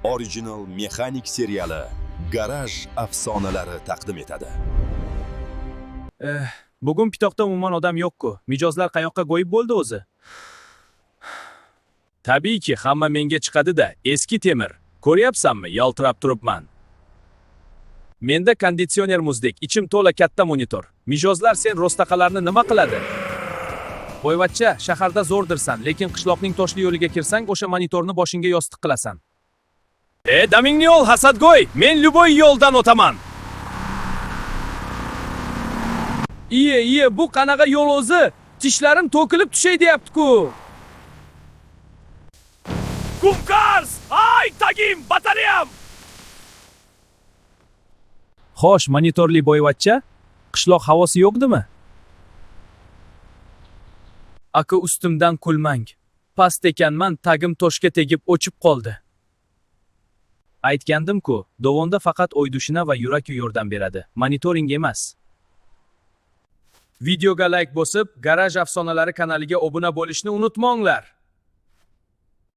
Original mexanik seriali Garaj afsonalari taqdim etadi. Bugun pitoqda umuman odam yo'q-ku. Mijozlar qayoqqa qo'yib bo'ldi o'zi? Tabiiyki, hamma menga chiqadi-da, eski temir. Ko'ryapsanmi, yaltirab turibman. Menda konditsioner muzdek, ichim to'la katta monitor. Mijozlar sen ro'staqalarni nima qiladi? Boyvachcha, shaharda zo'rdirsan, lekin qishloqning toshli yo'liga kirsang, o'sha monitorni boshingga yostiq qilasan. Damingni ol, hasadgo'y, men Luboy yo'ldan o'taman. Iye, bu qanaqa yo'l o'zi? Tishlarim to'kilib tushay deyapti-ku. Kumkars! Ay, tagim, batareyam! Xo'sh, monitorli boyvachcha, qishloq havosi yo'qdimi? Aka, ustimdan kulmang. Past ekanman, tagim toshga tegib o'chib qoldi. Aytgandim-ku, dovonda faqat o'ydushina va yurak yordam beradi, monitoring emas. Videoga like bosib, Garaj afsonalari kanaliga obuna bo'lishni unutmanglar.